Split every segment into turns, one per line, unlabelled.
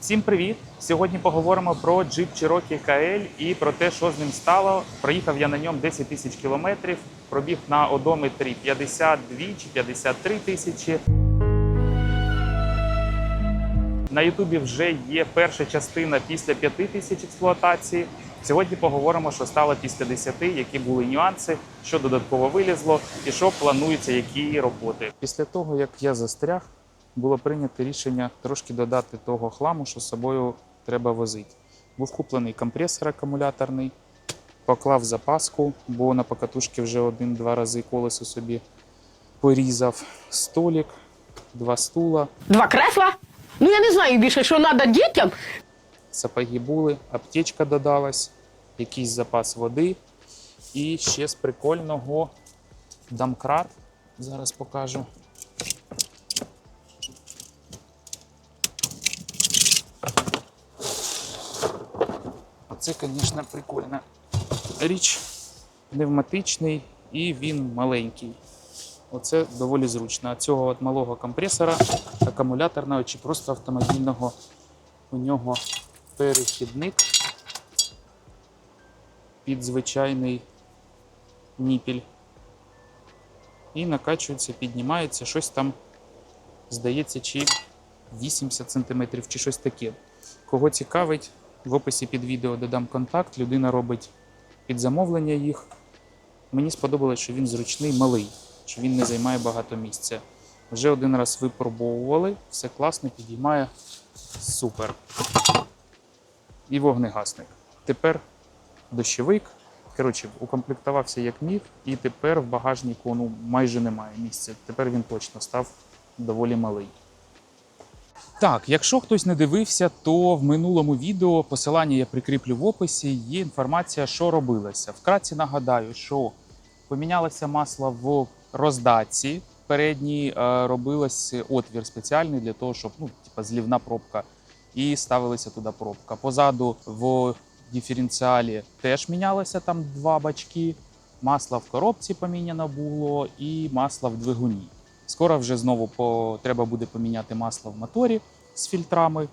Всім привіт! Сьогодні поговоримо про Jeep Cherokee KL і про те, що з ним стало. Проїхав я на ньому 10 тисяч кілометрів, пробіг на одометрі 52 чи 53 тисячі. На Ютубі вже є перша частина після 5 тисяч експлуатації. Сьогодні поговоримо, що стало після 10, які були нюанси, що додатково вилізло і що планується, які роботи. Після того, як я застряг, було прийнято рішення трошки додати того хламу, що з собою треба возити. Був куплений компресор акумуляторний, поклав запаску, бо на покатушці вже 1-2 рази колесо собі порізав. Столик, 2 стула.
2 кресла? Ну я не знаю більше, що треба дітям.
Сапоги були, аптечка додалась, якийсь запас води. І ще з прикольного домкрат. Зараз покажу. Це, звісно, прикольна річ. Пневматичний і він маленький. Оце доволі зручно. А цього от малого компресора, акумуляторного чи просто автомобільного, у нього перехідник під звичайний ніпіль. І накачується, піднімається, щось там, здається, чи 80 см, чи щось таке. Кого цікавить, в описі під відео додам контакт, людина робить під замовлення їх. Мені сподобалось, що він зручний, малий, що він не займає багато місця. Вже один раз випробовували, все класно, підіймає, супер. І вогнегасник. Тепер дощовик. Коротше, укомплектувався як міг, і тепер в багажнику майже немає місця. Тепер він точно став доволі малий. Так, якщо хтось не дивився, то в минулому відео, посилання я прикріплю в описі, є інформація, що робилося. Вкратце нагадаю, що помінялося масло в роздатці. Передній робилось отвір спеціальний для того, щоб, злівна пробка, і ставилася туди пробка. Позаду в диференціалі теж мінялося, там 2 бачки. Масло в коробці поміняно було і масло в двигуні. Скоро вже знову треба буде поміняти масло в моторі з фільтрами.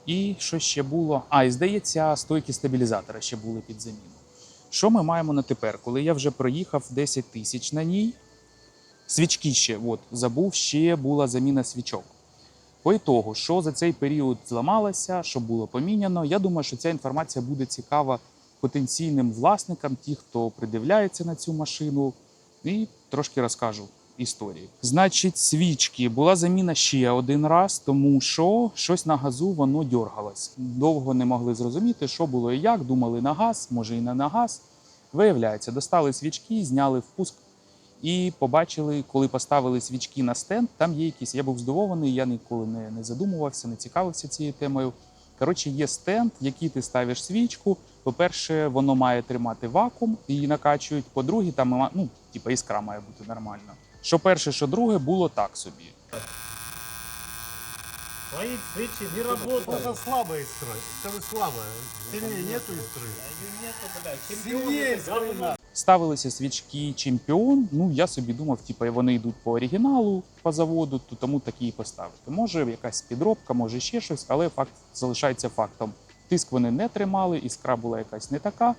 І що ще було? І здається, стойки стабілізатора ще були під заміну. Що ми маємо на тепер? Коли я вже проїхав 10 тисяч на ній, свічки ще, забув, ще була заміна свічок. По ітогу, що за цей період зламалося, що було поміняно, я думаю, що ця інформація буде цікава потенційним власникам, ті, хто придивляється на цю машину, і трошки розкажу історії. Значить, свічки. Була заміна ще один раз, тому що щось на газу воно дергалось. Довго не могли зрозуміти, що було і як. Думали на газ, може і не на газ. Виявляється, достали свічки, зняли впуск і побачили, коли поставили свічки на стенд, там є якісь, я був здивований, я ніколи не задумувався, не цікавився цією темою. Коротше, є стенд, в який ти ставиш свічку. По-перше, воно має тримати вакуум, її накачують. По-друге, там, іскра має бути нормальна. Що перше, що друге, було так собі.
Твои свечи не работают. Это слабая искра. Это слабая. Сильнее нету искры. Сильнее искры.
Ставилися свічки «Чемпіон». Я собі думав, вони йдуть по оригіналу, по заводу, тому такі і поставити. Може, якась підробка, може ще щось, але факт залишається фактом. Тиск вони не тримали, іскра була якась не така.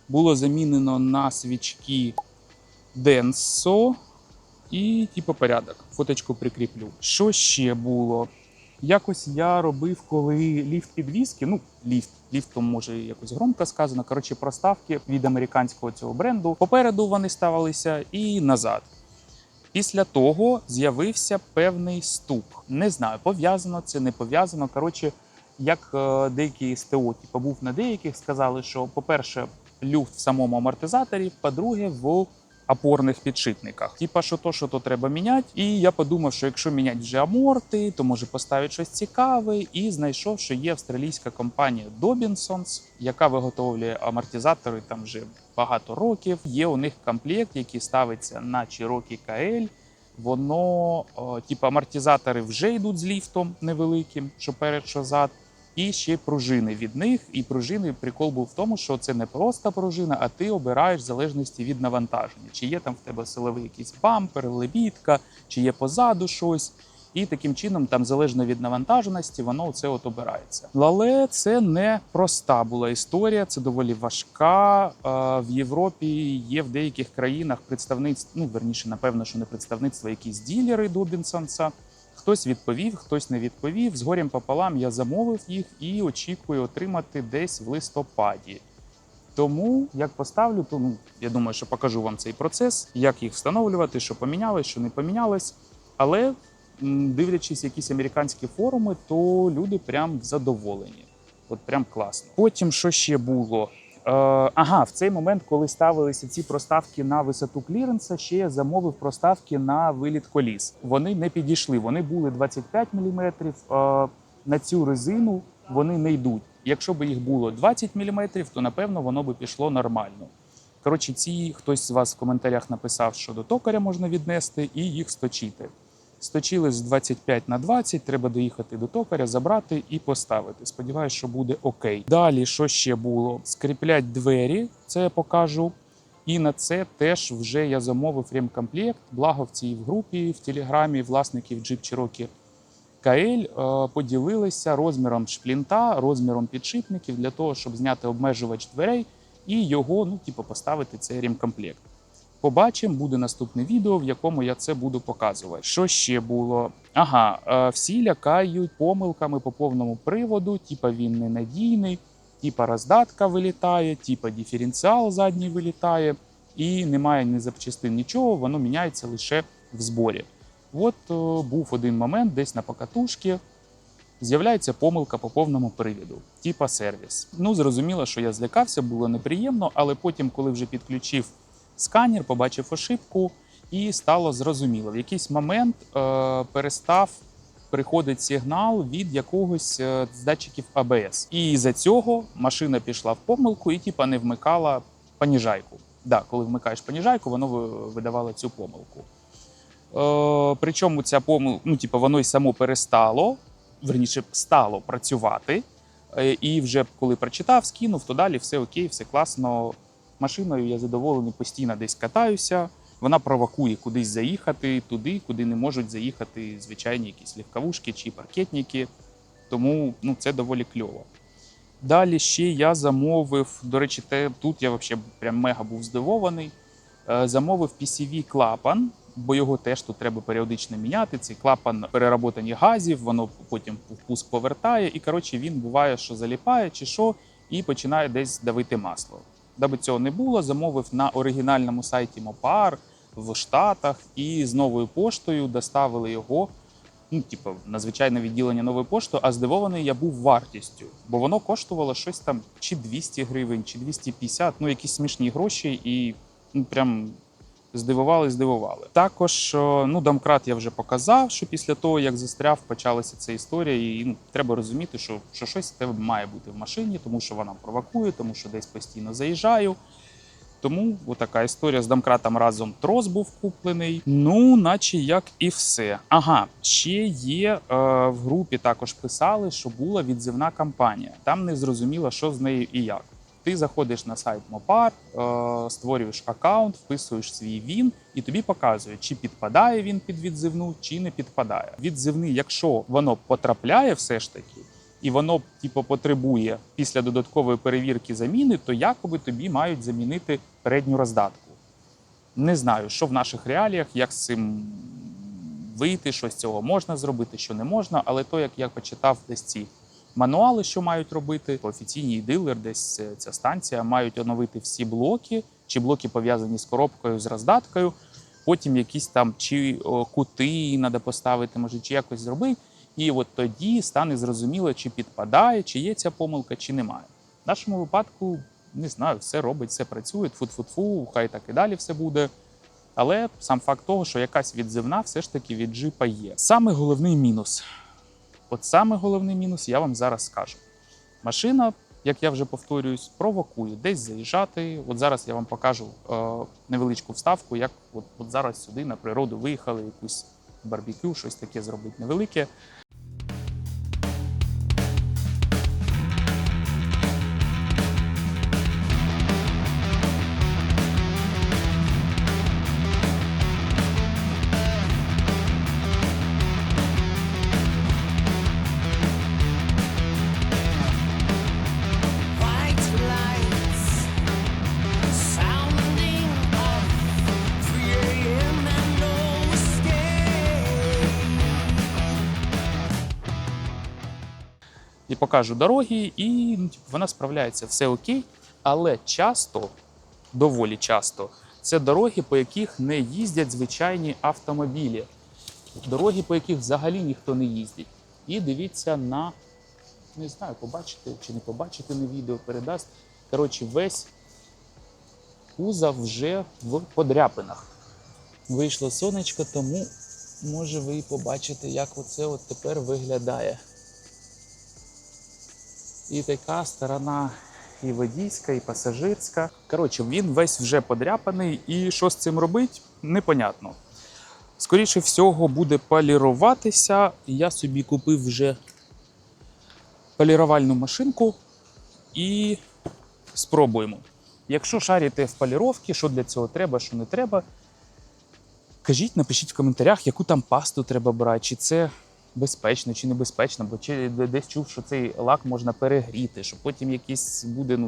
Було замінено на свічки Denso і порядок. Фоточку прикріплю. Що ще було? Якось я робив, коли ліфт підвіски, ліфтом може якось громко сказано, проставки від американського цього бренду. Попереду вони ставилися і назад. Після того з'явився певний стук. Не знаю, пов'язано це, не пов'язано. Як деякі СТО, був на деяких, сказали, що, по-перше, люфт в самому амортизаторі, по-друге, в опорних підшипниках. Що треба міняти. І я подумав, що якщо міняти вже аморти, то може поставити щось цікаве. І знайшов, що є австралійська компанія Dobinsons, яка виготовлює амортизатори там вже багато років. Є у них комплект, який ставиться на Cherokee KL. Воно, амортизатори вже йдуть з ліфтом невеликим, що перед, що зад. І ще пружини від них. І пружини, прикол був в тому, що це не просто пружина, а ти обираєш в залежності від навантаження. Чи є там в тебе силовий якийсь бампер, лебідка, чи є позаду щось. І таким чином, там залежно від навантаженості, воно це от обирається. Але це не проста була історія, це доволі важка. В Європі є в деяких країнах представництво, ну, верніше, напевно, що не представництво, якісь ділери Добінсонса. Хтось відповів, хтось не відповів. З горем пополам я замовив їх і очікую отримати десь в листопаді. Тому, як поставлю, то я думаю, що покажу вам цей процес, як їх встановлювати, що помінялось, що не помінялось. Але, дивлячись якісь американські форуми, то люди прям задоволені. От прям класно. Потім, що ще було? В цей момент, коли ставилися ці проставки на висоту кліренса, ще я замовив проставки на виліт коліс. Вони не підійшли, вони були 25 мм, на цю резину вони не йдуть. Якщо б їх було 20 мм, то, напевно, воно би пішло нормально. Коротше, хтось з вас в коментарях написав, що до токаря можна віднести і їх сточити. Сточили з 25 на 20, треба доїхати до токаря, забрати і поставити. Сподіваюсь, що буде окей. Далі, що ще було? Скріплять двері, це я покажу. І на це теж вже я замовив ремкомплект. Благо в цій групі, в Телеграмі власників Jeep Cherokee KL поділилися розміром шплінта, розміром підшипників для того, щоб зняти обмежувач дверей і його, поставити цей ремкомплект. Побачимо, буде наступне відео, в якому я це буду показувати. Що ще було? Всі лякають помилками по повному приводу, він ненадійний, роздатка вилітає, диференціал задній вилітає, і немає ні запчастин, нічого, воно міняється лише в зборі. От був один момент, десь на покатушці, з'являється помилка по повному привіду, сервіс. Зрозуміло, що я злякався, було неприємно, але потім, коли вже підключив сканер, побачив ошибку і стало зрозуміло. В якийсь момент перестав приходити сигнал від якогось з датчиків АБС. І із-за цього машина пішла в помилку і не вмикала поніжайку. Коли вмикаєш поніжайку, воно видавало цю помилку. Причому ця помилка, воно й само перестало, стало працювати. І вже коли прочитав, скинув, то далі все окей, все класно. Машиною я задоволений, постійно десь катаюся. Вона провокує кудись заїхати, туди, куди не можуть заїхати звичайні якісь легковушки чи паркетники. Тому це доволі кльово. Далі ще я замовив, до речі, тут я взагалі прям мега був здивований. Замовив PCV-клапан, бо його теж тут треба періодично міняти. Цей клапан переработані газів, воно потім впуск повертає. І, він буває, що заліпає чи що, і починає десь давити масло. Даби цього не було, замовив на оригінальному сайті Мопар в Штатах і з новою поштою доставили його на звичайне відділення нової пошти, а здивований я був вартістю, бо воно коштувало щось там чи 200 гривень, чи 250, якісь смішні гроші і прям здивували. Також, домкрат я вже показав, що після того, як застряв, почалася ця історія, і треба розуміти, що щось в тебе має бути в машині, тому що вона провокує, тому що десь постійно заїжджаю. Тому отака історія з домкратом разом трос був куплений. Наче як і все. Ще є, в групі також писали, що була відзивна кампанія. Там не зрозуміло, що з нею і як. Ти заходиш на сайт Мопар, створюєш аккаунт, вписуєш свій ВІН, і тобі показує, чи підпадає він під відзивну, чи не підпадає. Відзивний, якщо воно потрапляє все ж таки, і воно потребує після додаткової перевірки заміни, то якоби тобі мають замінити передню роздатку. Не знаю, що в наших реаліях, як з цим вийти, що з цього можна зробити, що не можна, але то, як я почитав десь ці мануали, що мають робити, офіційний дилер, десь ця станція, мають оновити всі блоки, чи блоки пов'язані з коробкою, з роздаткою, потім якісь там чи кути треба поставити, може, чи якось зробити, і от тоді стане зрозуміло, чи підпадає, чи є ця помилка, чи немає. В нашому випадку, не знаю, все робить, все працює, тфу-тфу-тфу, хай так і далі все буде. Але сам факт того, що якась відзивна все ж таки від джипа є. Саме головний мінус. Саме головний мінус я вам зараз скажу. Машина, як я вже повторююсь, провокує десь заїжджати. Зараз я вам покажу невеличку вставку, як от зараз сюди на природу виїхали, якусь барбекю, щось таке зробити невелике. покажу дороги, і ну, типу, вона справляється, все окей. Але часто, доволі часто, це дороги, по яких не їздять звичайні автомобілі. Дороги, по яких взагалі ніхто не їздить. І дивіться на, не знаю, побачите чи не побачите на відео, передасть. Коротше, весь кузов вже в подряпинах. Вийшло сонечко, тому може ви і побачите, як оце от тепер виглядає. І така сторона і водійська, і пасажирська. Коротше, він весь вже подряпаний, і що з цим робить, непонятно. Скоріше всього буде поліруватися. Я собі купив вже полірувальну машинку і спробуємо. Якщо шарите в поліровці, що для цього треба, що не треба, кажіть, напишіть в коментарях, яку там пасту треба брати, чи це безпечно, чи небезпечно, бо чи десь чув, що цей лак можна перегріти, що потім якісь буде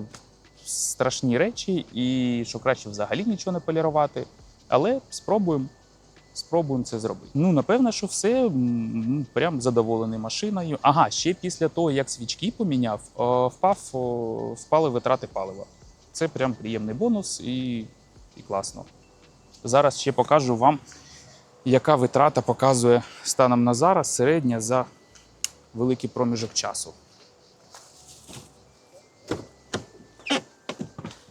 страшні речі і що краще взагалі нічого не полірувати. Але спробуємо це зробити. Ну, напевно, що все, прям задоволений машиною. Ага, ще після того, як свічки поміняв, впали витрати палива. Це прям приємний бонус і класно. Зараз ще покажу вам, яка витрата показує станом на зараз середня за великий проміжок часу.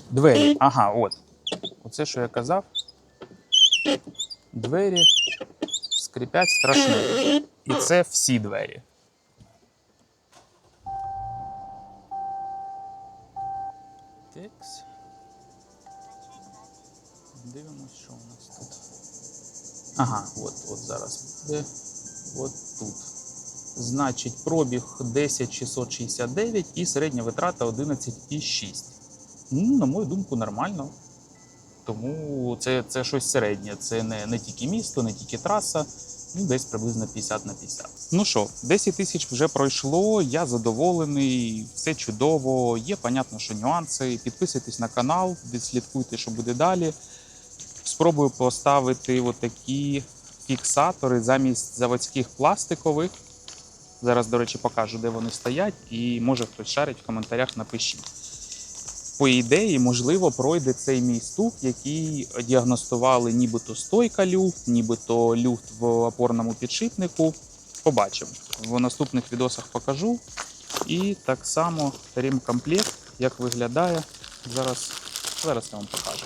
Двері. Ага, от. Оце, що я казав. Двері скрипять страшно. І це всі двері. Текс. Дивимось, що у нас тут. Ага, от зараз буде. От тут. Значить, пробіг 10,669 і середня витрата 11,6. Ну, на мою думку, нормально. Тому це щось середнє. Це не тільки місто, не тільки траса. Ну, десь приблизно 50/50. Ну що, 10 тисяч вже пройшло, я задоволений, все чудово. Є, понятно, що нюанси. Підписуйтесь на канал, відслідкуйте, що буде далі. Спробую поставити отакі фіксатори замість заводських пластикових. Зараз, до речі, покажу, де вони стоять. І може хтось шарить, в коментарях напишіть. По ідеї, можливо, пройде цей мій стук, який діагностували нібито стойка люфт, нібито люфт в опорному підшипнику. Побачимо. В наступних відосах покажу. І так само ремкомплект, як виглядає. Зараз я вам покажу.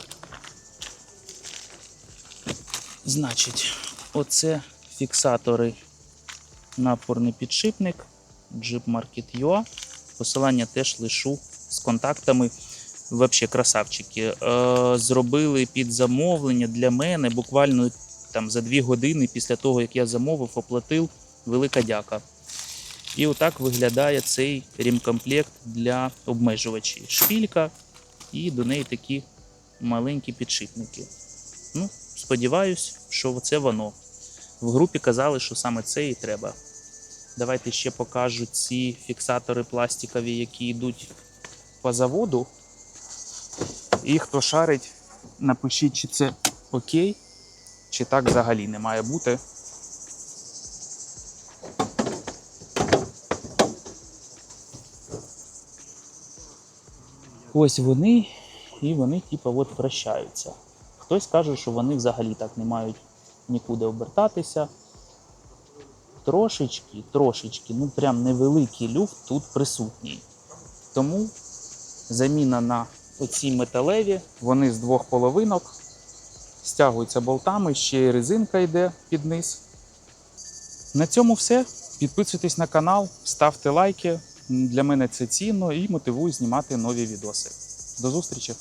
Значить, оце фіксатори на опорний підшипник. Jeep Market UA. Посилання теж лишу з контактами. Взагалі красавчики. Зробили під замовлення для мене буквально там за 2 години після того, як я замовив, оплатив. Велика дяка. І отак виглядає цей ремкомплект для обмежувачів. Шпілька і до неї такі маленькі підшипники. Ну, сподіваюсь, що це воно. В групі казали, що саме це і треба. Давайте ще покажу ці фіксатори пластикові, які йдуть по заводу. І хто шарить, напишіть, чи це окей, чи так взагалі не має бути. Ось вони, і вони типу от вращаються. Хтось каже, що вони взагалі так не мають нікуди обертатися. Трошечки, ну прям невеликий люфт тут присутній. Тому заміна на оці металеві, вони з 2 половинок, стягуються болтами, ще й резинка йде під низ. На цьому все. Підписуйтесь на канал, ставте лайки. Для мене це цінно і мотивує знімати нові відоси. До зустрічі!